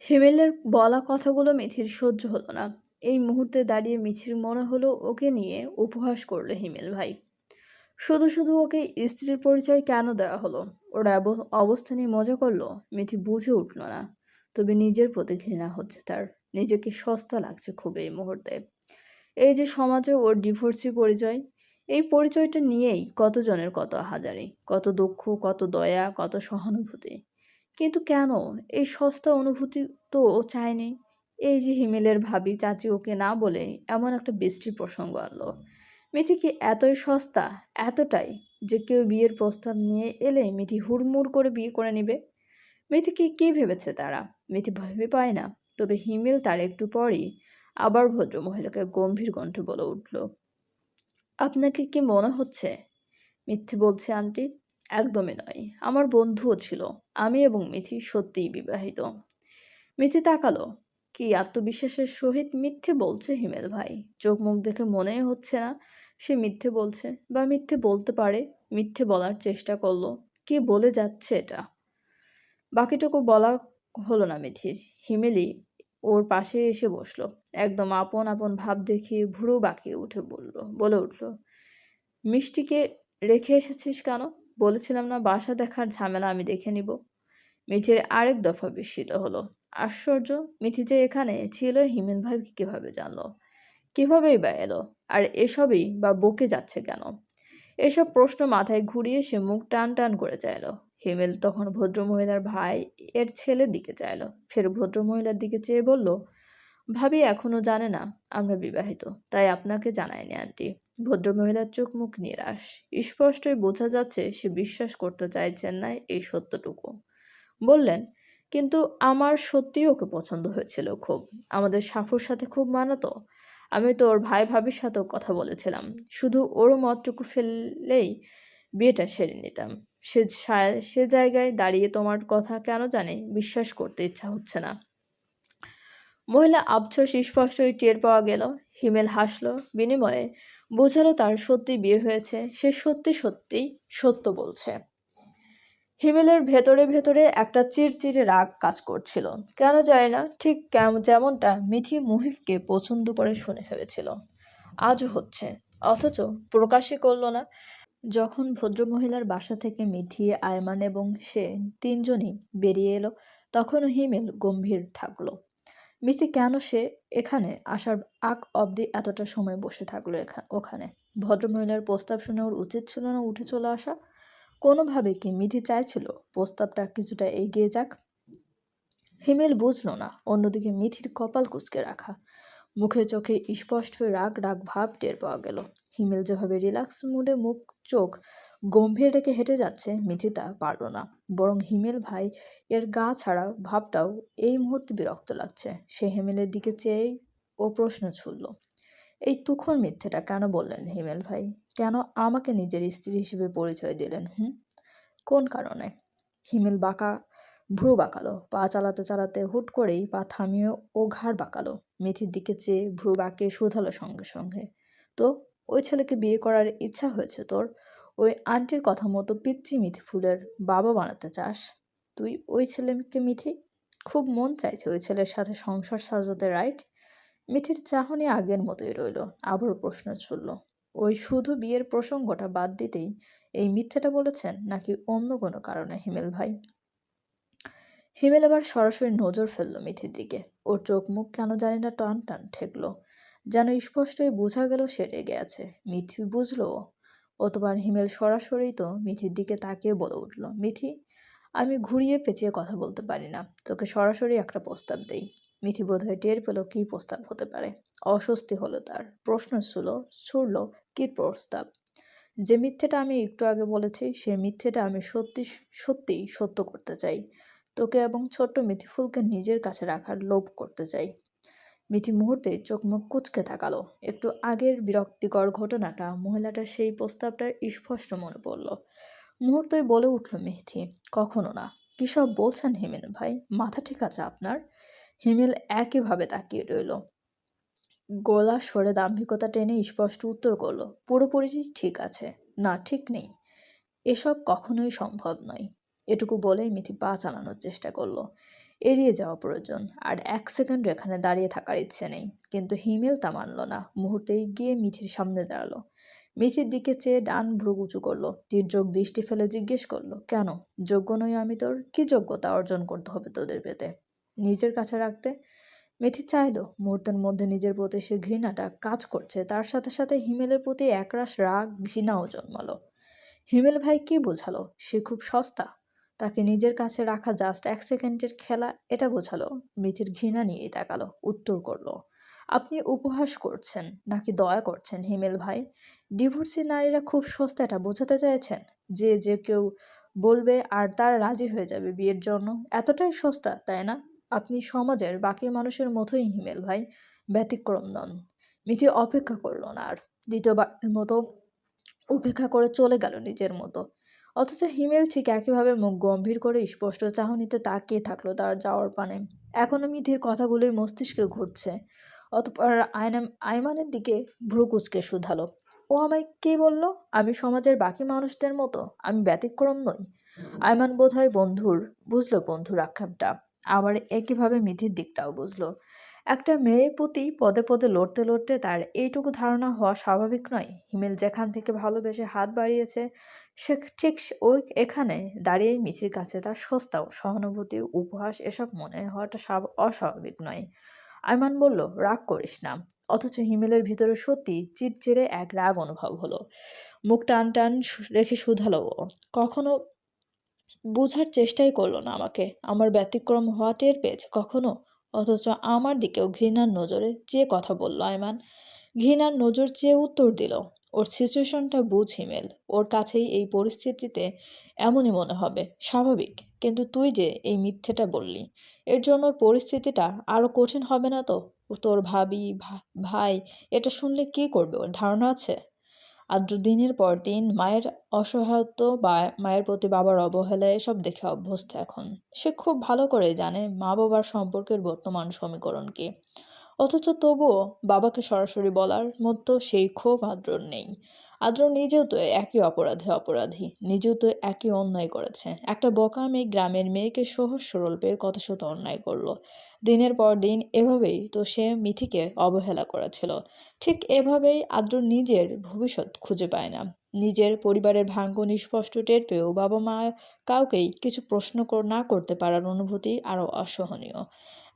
হিমেলের বলা কথাগুলো মিথির সহ্য হলো না। এই মুহূর্তে দাঁড়িয়ে মিথির মনে হলো ওকে নিয়ে উপহাস করলো হিমেল ভাই। শুধু শুধু ওকে স্ত্রীর পরিচয় কেন দেওয়া হলো? ওর অবস্থা নিয়ে মজা করলো। মিথি বুঝে উঠল না। তবে নিজের প্রতি ঘৃণা হচ্ছে তার। নিজেকে সস্তা লাগছে খুব এই মুহূর্তে। এই যে সমাজে ওর ডিভোর্সি পরিচয়, এই পরিচয়টা নিয়েই কতজনের কত আহাজারি, কত দুঃখ, কত দয়া, কত সহানুভূতি। কিন্তু কেন এই সস্তা অনুভূতি তো ও চায়নি। এই যে হিমেলের ভাবি চাচি ওকে না বলে এমন একটা বৃষ্টির প্রসঙ্গ আনলো। মিঠি কি এতই সস্তা, এতটাই, যে কেউ বিয়ের প্রস্তাব নিয়ে এলে মিঠি হুড়মুড় করে বিয়ে করে নিবে? মিঠিকে কি ভেবেছে তারা? মিঠি ভেবে পায় না। তবে হিমেল তার একটু পরই আবার ভদ্র মহিলাকে গম্ভীর কণ্ঠে বলে উঠল, আপনাকে কি মনে হচ্ছে মিথ্যে বলছে আন্টি? একদমই নয়। আমার বন্ধুও ছিল। আমি এবং মিথি সত্যিই বিবাহিত। মিথি তাকালো। কি আত্মবিশ্বাসের সহিত মিথ্যে বলছে হিমেল ভাই। চোখ মুখ দেখে মনেই হচ্ছে না সে মিথ্যে বলছে বা মিথ্যে বলতে পারে। মিথ্যে বলার চেষ্টা করলো। কি বলে যাচ্ছে এটা? বাকিটুকু বলা হলো না মিথির। হিমেলি ওর পাশে এসে বসলো। একদম আপন আপন ভাব দেখিয়ে ভুরু বাঁকিয়ে বলে উঠলো, মিষ্টিকে রেখে এসেছিস কেন? বলেছিলাম না বাসা দেখার ঝামেলা আমি দেখে নিব। মিঠির আরেক দফা বিস্মিত হলো। আশ্চর্য, মিঠি যে এখানে ছিল হিমেল ভাই কিভাবে জানলো? কিভাবেই বা এলো? আর এসবই বা বকে যাচ্ছে কেন? এসব প্রশ্ন মাথায় ঘুরিয়ে সে মুখ টান টান করে চাইল। হিমেল তখন ভদ্রমহিলার ভাই এর ছেলের দিকে চাইল। ফের ভদ্রমহিলার দিকে চেয়ে বলল, ভাবি এখনো জানে না আমরা বিবাহিত, তাই আপনাকে জানায়নি আন্টি। ভদ্রমহিলার চোখ মুখ নিরাশ। স্পষ্টই বোঝা যাচ্ছে সে বিশ্বাস করতে চাইছেন না এই সত্যটুকু। বললেন, কিন্তু আমার সত্যিই ওকে পছন্দ হয়েছিল খুব। আমাদের সাফুর সাথে খুব মানাতো। আমি তো ওর ভাই ভাবির সাথেও কথা বলেছিলাম। শুধু ওর মতটুকু ফেললেই বিয়েটা সেরে নিতাম। সে জায়গায় দাঁড়িয়ে তোমার কথা কেন জানি বিশ্বাস করতে ইচ্ছা হচ্ছে না। মহিলা আবছর স্পষ্টই টের পাওয়া গেল। হিমেল হাসল। বিনিময়ে বোঝালো তার সত্যি বিয়ে হয়েছে। সে সত্যি সত্যি সত্য বলছে। হিমেলের ভেতরে ভেতরে একটা চিড়চিড়ে রাগ কাজ করছিল। কেন জানি না, ঠিক যেমনটা মিঠি মুহিবকে পছন্দ করে শুনে ভেবেছিল আজও হচ্ছে। অথচ প্রকাশই করলো না। যখন ভদ্রমহিলার বাসা থেকে মিথি, আয়মান এবং সে তিনজনই বেরিয়ে এলো, তখনও হিমেল গম্ভীর থাকলো। মিথি কেন সে এখানে আসার আগ অবধি এতটা সময় বসে থাকলো ওখানে? ভদ্রমহিলার প্রস্তাব শুনে ওর উচিত ছিল না উঠে চলে আসা? কোনোভাবে কি মিথি চাইছিল প্রস্তাবটা কিছুটা এগিয়ে যাক? হিমেল বুঝল না। অন্যদিকে মিথির কপাল কুঁচকে রাখা, মুখে চোখে স্পষ্ট রাগ রাগ ভাব টের পাওয়া গেল। হিমেল যেভাবে রিল্যাক্স মুডে মুখ চোখ গম্ভীর রেখে হেঁটে যাচ্ছে, মিথি তা পারল না। বরং হিমেল ভাই এর গা ছাড়া ভাবটাও এই মুহূর্তে বিরক্ত লাগছে। সে হিমেলের দিকে চেয়েই ও প্রশ্ন ছুড়ল, এই তুখোড় মিথ্যেটা কেন বললেন হিমেল ভাই? কেন আমাকে নিজের স্ত্রী হিসেবে পরিচয় দিলেন? কোন কারণে? হিমেল ভ্রু বাঁকালো। পা চালাতে চালাতে হুট করেই পা থামিয়ে ও ঘাড় বাঁকালো। মিথির দিকে চেয়ে ভ্রু বাঁকিয়ে শুধালো সঙ্গে সঙ্গে, তো ওই ছেলেকে বিয়ে করার ইচ্ছা হয়েছে তোর? ওই আন্টির কথা মতো পিচ্চি মিথি ফুলের বাবা বানাতে চাস তুই ওই ছেলেকে? মিথি খুব মন চাইছে ওই ছেলের সাথে সংসার সাজাতে, রাইট? মিথির চাহনি আগের মতোই রইল। আবারও প্রশ্ন ছুড়ল, ওই শুধু বিয়ের প্রসঙ্গটা বাদ দিতেই এই মিথ্যেটা বলেছেন, নাকি অন্য কোনো কারণে হিমেল ভাই? হিমেল আবার সরাসরি নজর ফেলল মিথির দিকে। ওর চোখ মুখ কেন জানি না টান টান ঠেকলো। যেন স্পষ্টই বোঝা গেল সে রেগে আছে। মিথি বুঝলো অতবার হিমেল সরাসরি তো মিথির দিকে তাকিয়ে বলে উঠল, মিথি, আমি ঘুরিয়ে পেঁচিয়ে কথা বলতে পারি না। তোকে সরাসরি একটা প্রস্তাব দেই। মিথি বোধহয় টের পেল কি প্রস্তাব হতে পারে। অস্বস্তি হলো তার। প্রশ্ন ছুড়ল, কি প্রস্তাব? যে মিথ্যেটা আমি একটু আগে বলেছি, সে মিথ্যেটা আমি সত্যিই সত্য করতে চাই। তোকে এবং ছোট্ট মিথি ফুলকে নিজের কাছে রাখার লোভ করতে চাই। মিঠি মুহূর্তে চোখ মুখ কুঁচকে তাকালো। একটু আগের বিরক্তিকর ঘটনাটা, মহিলাটার সেই প্রস্তাবটা স্পষ্ট মনে পড়ল। মুহূর্তেই বলে উঠল মিথি, কখনো না। কী সব বলছেন হিমেল ভাই? মাথা ঠিক আছে আপনার? হিমেল একইভাবে তাকিয়ে রইল। গলা সরে দাম্ভিকতা টেনে স্পষ্ট উত্তর করল, পুরোপুরি ঠিক আছে, না ঠিক নেই। এসব কখনোই সম্ভব নয়। এটুকু বলেই মিথি পা চালানোর চেষ্টা করলো। এড়িয়ে যাওয়া প্রয়োজন, আর 1 সেকেন্ড এখানে দাঁড়িয়ে থাকার ইচ্ছে নেই। কিন্তু হিমেল তা মানল না। মুহূর্তেই গিয়ে মিথির সামনে দাঁড়ালো। মিথির দিকে চেয়ে ডান ভ্রু উঁচু করলো, তীর্যক দৃষ্টি ফেলে জিজ্ঞেস করলো, কেন? যোগ্য নই আমি তোর? কি যোগ্যতা অর্জন করতে হবে তোদের পেতে নিজের কাছে রাখতে? মিথি চাইলো মুহূর্তের মধ্যে নিজের প্রতি সে ঘৃণাটা কাজ করছে, তার সাথে সাথে হিমেলের প্রতি একরাশ রাগ ঘৃণাও জন্মালো। হিমেল ভাই কি বোঝালো? সে খুব সস্তা, তাকে নিজের কাছে রাখা জাস্ট 1 সেকেন্ডের খেলা, এটা বোঝালো। মিথির ঘৃণা নিয়েই তাকালো, উত্তর করলো, আপনি উপহাস করছেন নাকি দয়া করছেন হিমেল ভাই? ডিভোর্সি নারীরা খুব সস্তা এটা বোঝাতে চাইছেন? যে যে কেউ বলবে আর তারা রাজি হয়ে যাবে বিয়ের জন্য, এতটাই সস্তা তাই না? আপনি সমাজের বাকি মানুষের মতোই হিমেল ভাই, ব্যতিক্রম নন। মিথি অপেক্ষা করলো না আর, দ্বিতীয়বারের মতো উপেক্ষা করে চলে গেল নিজের মতো। অথচ হিমেল ঠিক একইভাবে মুখ গম্ভীর করে স্পষ্ট চাহনিতে তাকিয়ে থাকলো তার যাওয়ার পানে। এখনো মিথির কথাগুলোই মস্তিষ্কে ঘুরছে। অতঃপর আইমানের দিকে ভ্রু কুঁচকে শুধালো, ও আমায় কে বললো আমি সমাজের বাকি মানুষদের মতো? আমি ব্যতিক্রম নই। আইমান বোধহয় বুঝলো বন্ধুর আক্ষেপটা। আবার একইভাবে মিথির দিকটাও বুঝলো। একটা মেয়ের প্রতি পদে পদে লড়তে লড়তে তার এইটুকু ধারণা হওয়া স্বাভাবিক নয়। হিমেল যেখান থেকে ভালোবেসে হাত বাড়িয়েছে, সে ঠিক ওই এখানে দাঁড়িয়েই মিছির কাছে তার সস্তা সহানুভূতি উপহাস এসব মনে হওয়াটা অস্বাভাবিক নয়। আয়মান বলল, রাগ করিস না। অথচ হিমেলের ভিতরে সত্যি চিড়চিড়ে এক রাগ অনুভব হলো। মুখ টান টান রেখে শুধালো ও, কখনো বোঝার চেষ্টাই করলো না আমাকে। আমার ব্যতিক্রম হওয়া টের পেয়েছে কখনো? অথচ আমার দিকেও ঘৃণার নজরে চেয়ে কথা বলল আয়মান। ঘৃণার নজর চেয়ে উত্তর দিল, ওর সিচুয়েশনটা বুঝ হিমেল, ওর কাছেই এই পরিস্থিতিতে এমনই মনে হবে, স্বাভাবিক। কিন্তু তুই যে এই মিথ্যেটা বললি, এর জন্য ওর পরিস্থিতিটা আরো কঠিন হবে না তো? তোর ভাই এটা শুনলে কি করবে, ওর ধারণা আছে? আদ্র দিনের পর দিন মায়ের অসহায়ত্ব বা মায়ের প্রতি বাবার অবহেলা এসব দেখে অভ্যস্ত এখন। সে খুব ভালো করে জানে মা বাবার সম্পর্কের বর্তমান সমীকরণ কি। অথচ তবুও বাবাকে সরাসরি বলার মতো সেই ক্ষোভ আদ্রর নেই। আদ্র নিজেও তো একই অপরাধী, নিজেও তো একই অন্যায় করেছে। একটা বোকা মেয়ে গ্রামের মেয়েকে সহজ সরল পেয়ে কত শত অন্যায় করলো। দিনের পর দিন এভাবেই তো সে মিথিকে অবহেলা করেছিল। ঠিক এভাবেই আদ্র নিজের ভবিষ্যৎ খুঁজে পায় না। নিজের পরিবারের ভাগ্য নিস্পষ্ট টের পেয়েও বাবা মা কাউকেই কিছু প্রশ্ন না করতে পারার অনুভূতি আরো অসহনীয়।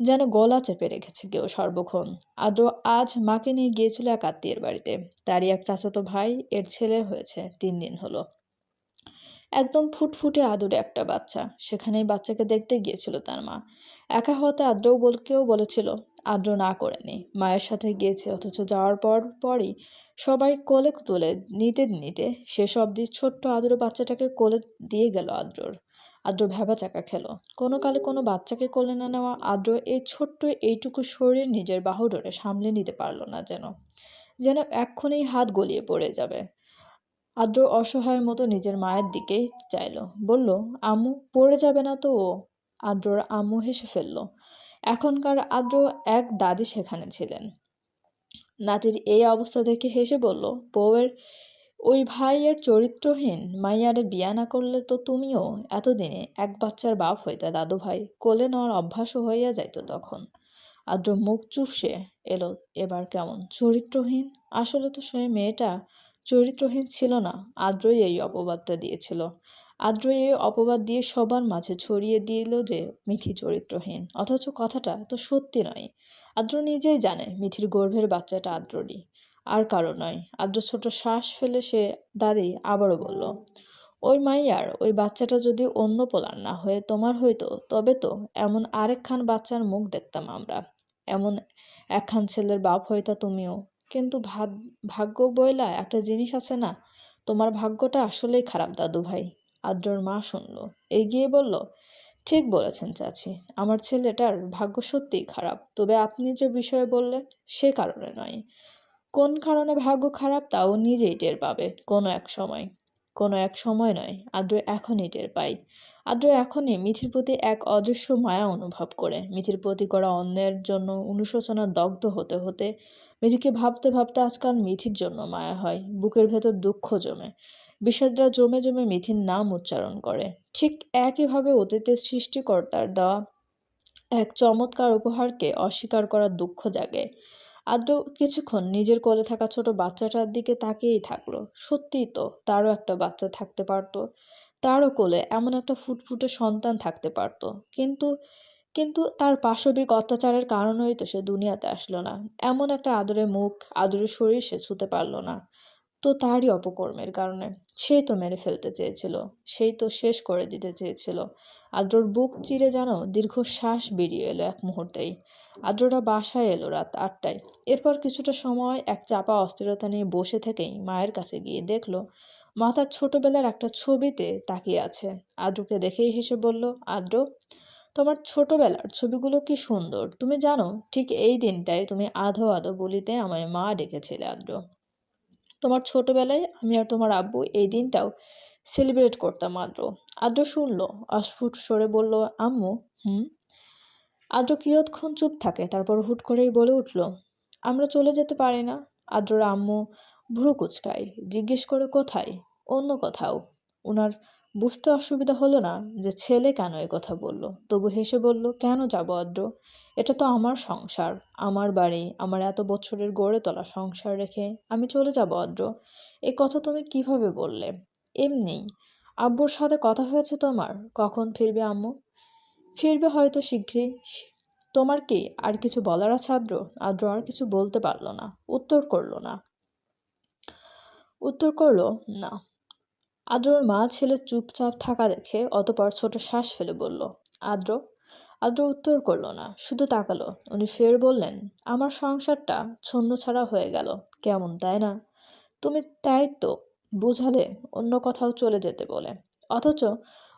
যেন গলা চেপে রেখেছে কেউ সর্বক্ষণ। আদ্র আজ মাকে নিয়ে গিয়েছিল এক আত্মীয়ের বাড়িতে। তারই এক চাচাতো ভাই এর ছেলে হয়েছে 3 দিন হলো। একদম ফুটফুটে আদুরে একটা বাচ্চা। সেখানেই বাচ্চাকে দেখতে গিয়েছিল তার মা। একা হতে কেউ বলেছিল, আদ্র না করেনি, মায়ের সাথে গিয়েছে। অথচ যাওয়ার পরই সবাই কোলে তুলে নিতে নিতে শেষ অবধি ছোট্ট আদুরে বাচ্চাটাকে কোলে দিয়ে গেল আদ্রর। আদ্র ভ্যাবাচাকা খেলো। কোনো কালে কোনো বাচ্চাকে কোলে না নেওয়া আদ্র এই ছোট্ট এইটুকু শরীর নিজের বাহু ধরে সামলে নিতে পারল না, যেন এক্ষুনি হাত গলিয়ে পড়ে যাবে। আদ্র অসহায়ের মতো নিজের মায়ের দিকেই চাইল, বলল, আম্মু পড়ে যাবে না তো ও? আদ্রর আম্মু হেসে ফেলল। এখনকার আদ্র এক দাদি সেখানে ছিলেন। নাতির এই অবস্থা দেখে হেসে বলল, বউয়ের ওই ভাইয়ের চরিত্রহীন মাইয়ারে বিয়া না করলে তো তুমিও এতদিনে এক বাচ্চার বাপ হইতে দাদু ভাই, কোলে নেওয়ার অভ্যাসও হইয়া যাইত তখন। আদ্র মুখ চুপসে এলো এবার কেমন। চরিত্রহীন? আসলে তো সে মেয়েটা চরিত্রহীন ছিল না, আদ্রই এই অপবাদটা দিয়েছিল। আদ্রই এই অপবাদ দিয়ে সবার মাঝে ছড়িয়ে দিল যে মিথি চরিত্রহীন। অথচ কথাটা তো সত্যি নয়। আদ্র নিজেই জানে মিথির গর্ভের বাচ্চাটা আদ্ররই, আর কারো নয়। আদ্র ছোট শ্বাস ফেলে সে দাদি আবারও বলল, ওই মাইয়ার ওই বাচ্চাটা যদি অন্য পোলার না হয়ে তোমার হইতো, তবে তো এমন আরেকখান বাচ্চার মুখ দেখতাম আমরা, এমন একখান ছেলের বাপ হইতা তুমিও। কিন্তু ভাগ্য বইলা একটা জিনিস আছে না, তোমার ভাগ্যটা আসলেই খারাপ দাদু ভাই। আদ্রর মা শুনল, এগিয়ে বলল, ঠিক বলেছেন চাচি, আমার ছেলেটার ভাগ্য সত্যিই খারাপ। তবে আপনি যে বিষয়ে বললেন সে কারণে নয়। কোন কারণে ভাগ্য খারাপ তাও নিজেই টের পাবে কোনো এক সময় নয়, আদ্র এখনই টের পাই। আদ্র এখনই মিথির প্রতি এক অদৃশ্য মায়া অনুভব করে। মিথির প্রতি করা অন্যের জন্য অনুশোচনা দগ্ধ হতে হতে মিথিকে ভাবতে ভাবতে আজকাল মিথির জন্য মায়া হয়। বুকের ভেতর দুঃখ জমে, বিষাদরা জমে জমে মিথির নাম উচ্চারণ করে। ঠিক একইভাবে অতীতের সৃষ্টিকর্তার দেওয়া এক চমৎকার উপহারকে অস্বীকার করার দুঃখ জাগে। আদ্র কিছুক্ষণ নিজের কোলে থাকা ছোট বাচ্চাটার দিকে তাকিয়েই থাকলো। সত্যিই তো, তারও একটা বাচ্চা থাকতে পারতো। তারও কোলে এমন একটা ফুটফুটে সন্তান থাকতে পারতো। কিন্তু কিন্তু তার পাশবিক অত্যাচারের কারণেই তো সে দুনিয়াতে আসলো না। এমন একটা আদরে মুখ, আদরে শরীর সে ছুঁতে পারল না। তো তারই অপকর্মের কারণে। সেই তো মেরে ফেলতে চেয়েছিল। সেই তো শেষ করে দিতে চেয়েছিল। আদ্রর বুক চিরে যেন দীর্ঘশ্বাস বেরিয়ে এলো এক মুহূর্তেই। আদ্ররা বাসায় এলো রাত ৮টায়। এরপর কিছুটা সময় এক চাপা অস্থিরতা নিয়ে বসে থেকেই মায়ের কাছে গিয়ে দেখলো মা তার ছোটবেলার একটা ছবিতে তাকিয়ে আছে। আদ্রকে দেখেই হেসে বলল, আদ্র, তোমার ছোটবেলার ছবিগুলো কি সুন্দর। তুমি জানো, ঠিক এই দিনটায় তুমি আধো আধো বলিতে আমায় মা ডেকেছিলে আদ্র। তোমার ছোটবেলায় আমি আর তোমার আব্বু এই দিনটাও সেলিব্রেট করতাম আদ্র। আদ্র শুনলো, অস্ফুট স্বরে বলল, আম্মু। হুম। আদ্র কিয়ৎক্ষণ চুপ থাকে, তারপর হুট করেই বলে উঠল, আমরা চলে যেতে পারি না? আদ্রর আম্মু ভ্রু কুচকায়, জিজ্ঞেস করে কোথায়? অন্য কোথাও। উনার বুঝতে অসুবিধা হলো না যে ছেলে কেন এ কথা বলল। তবু হেসে বলল, কেন যাব আদ্র? এটা তো আমার সংসার, আমার বাড়ি, আমার এত বছরের গড়ে তোলা সংসার রেখে আমি চলে যাব আদ্র? এ কথা তুমি কিভাবে বললে? এমনিই। আব্বুর সাথে কথা হয়েছে তোমার? কখন ফিরবে আম্মু? ফিরবে হয়তো শিগগিরই। তোমার কি আর কিছু বলার আছে আদ্র? আদ্র আর কিছু বলতে পারল না। উত্তর করল না। উত্তর করল না। আদ্রর মা ছেলে চুপচাপ থাকা দেখে অতঃপর ছোট শ্বাস ফেলে বলল, আদ্র। আদ্র উত্তর করল না, শুধু তাকালো। উনি ফের বললেন, আমার সংসারটা ছন্নছাড়া হয়ে গেল কেমন, তাই না? তুমি তাই তো বুঝালে অন্য কোথাও চলে যেতে বলে। অথচ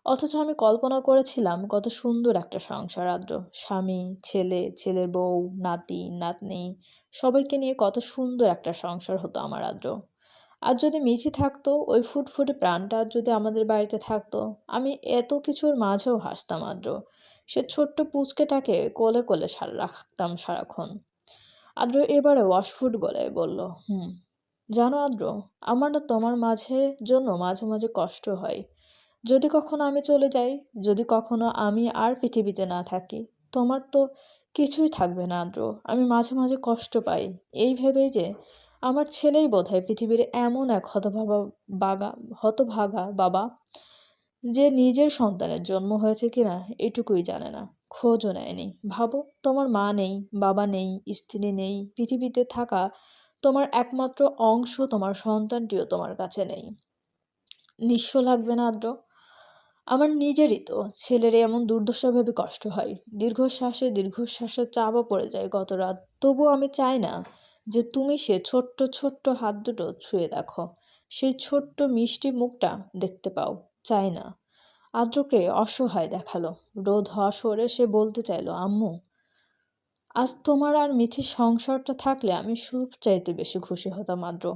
অথচ আমি কল্পনা করেছিলাম কত সুন্দর একটা সংসার আদ্র। স্বামী, ছেলে, ছেলের বউ, নাতি, নাতনি, সবাইকে নিয়ে কত সুন্দর একটা সংসার হতো আমার আদ্র। আর যদি মিঠি থাকতো, ওই ফুটফুটে প্রাণটা আজ যদি আমাদের বাড়িতে থাকতো, আমি এত কিছুর মাঝেও হাসতাম আদ্র। সে ছোট্ট পুচকেটাকে কোলে কোলে রাখতাম সারাক্ষণ। আদ্র এবারে অস্ফুট গলায় বলল, হুম। জানো আদ্র, আমার না তোমার জন্য মাঝে মাঝে কষ্ট হয়। যদি কখনো আমি চলে যাই, যদি কখনো আমি আর পৃথিবীতে না থাকি, তোমার তো কিছুই থাকবে না আদ্র। আমি মাঝে মাঝে কষ্ট পাই এই ভেবেই যে আমার ছেলেই বোধহয় পৃথিবীর এমন এক হতভাগা বাবা, যে নিজের সন্তানের জন্ম হয়েছে কিনা এটুকুই জানে না, খোঁজও নেয়নি। ভাবো, তোমার মা নেই, বাবা নেই, স্ত্রী নেই, পৃথিবীতে থাকা তোমার একমাত্র অংশ, তোমার সন্তানটিও তোমার কাছে নেই। নিঃস্ব লাগবে না আদ্র? আমার নিজেরই তো ছেলের এমন দুর্দশা ভেবে কষ্ট হয়। দীর্ঘশ্বাসে দীর্ঘশ্বাসে চাপা পড়ে যায় গত রাত। তবু আমি চাই না যে তুমি সে ছোট্ট ছোট্ট হাত দুটো ছুঁয়ে দেখো, সেই ছোট্ট মিষ্টি মুখটা দেখতে পাও। চাই না। আদ্রকে অসহায় দেখালো। রোদ হওয়া স্বরে সে বলতে চাইল, আম্মু, আজ তোমার আর মিথির সংসারটা থাকলে আমি সবচাইতে বেশি খুশি হতাম আদ্র।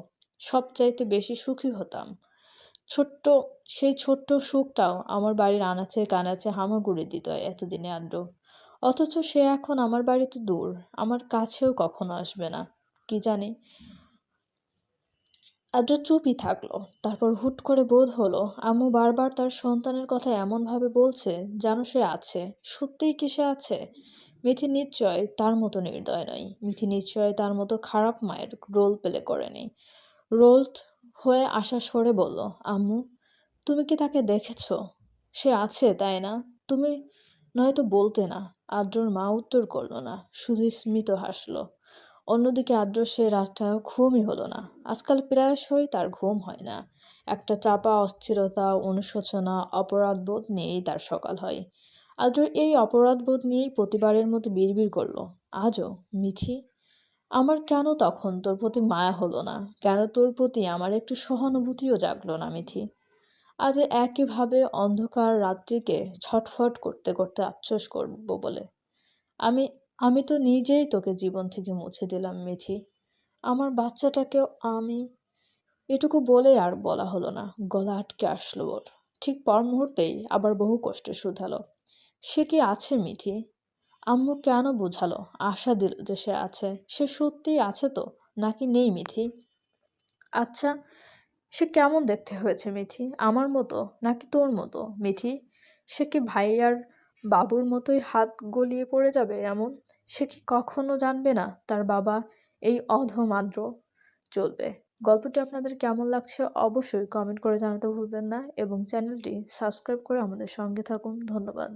সবচাইতে বেশি সুখী হতাম। ছোট্ট সেই ছোট্ট সুখটাও আমার বাড়ির আনাচে কানাচে হামাগুড়ি দিত এতদিনে আদ্র। অথচ সে এখন আমার বাড়িতে দূর, আমার কাছেও কখনো আসবে না। কি জানি। আদ্র চুপই থাকলো। তারপর হুট করে বোধ হলো আম্মু বারবার তার সন্তানের কথা এমনভাবে বলছে যেন সে আছে। সত্যিই কি সে আছে? মিথি নিশ্চয় তার মতো নির্দয় নয়। মিথি নিশ্চয় তার মতো খারাপ মায়ের রোল প্লে করেনি। রোল হয়ে আসা সরে বলল, আম্মু, তুমি কি তাকে দেখেছ? সে আছে, তাই না? তুমি নয়তো বলতে না। আদ্রর মা উত্তর করল না, শুধু স্মিত হাসলো। অন্যদিকে আদ্র সে রাতটা ঘুমই হলো না। আজকাল প্রায়শই তার ঘুম হয় না। একটা চাপা অস্থিরতা, অনুশোচনা, অপরাধবোধ নিয়েই তার সকাল হয়। আদ্র এই অপরাধবোধ নিয়েই প্রতিবারের মতো বিড়বিড় করলো, আজও। মিথি, আমার কেন তখন তোর প্রতি মায়া হলো না? কেন তোর প্রতি আমার একটু সহানুভূতিও জাগলো না মিথি? আজ একইভাবে অন্ধকার রাত্রিকে ছটফট করতে করতে আফসোস করব বলে। আমি আমি তো নিজেই তোকে জীবন থেকে মুছে দিলাম মিথি। আমার বাচ্চাটাকেও আমি। এটুকু বলে আর বলা হলো না। গলা আটকে আসলো ওর। ঠিক পর মুহূর্তেই আবার বহু কষ্টে শুধালো, সে কি আছে মিথি? আম্মু কেন বুঝালো, আশা দিল যে সে আছে। সে সত্যিই আছে তো, নাকি নেই মিথি? আচ্ছা, সে কেমন দেখতে হয়েছে মিথি? আমার মতো নাকি তোর মতো মিথি? সে কি ভাইয়ার বাবুর মতোই হাত গলিয়ে পড়ে যাবে এমন? সে কি কখনো জানবে না তার বাবা এই অধমাদ্র চলবে? গল্পটি আপনাদের কেমন লাগছে অবশ্যই কমেন্ট করে জানাতে ভুলবেন না এবং চ্যানেলটি সাবস্ক্রাইব করে আমাদের সঙ্গে থাকুন। ধন্যবাদ।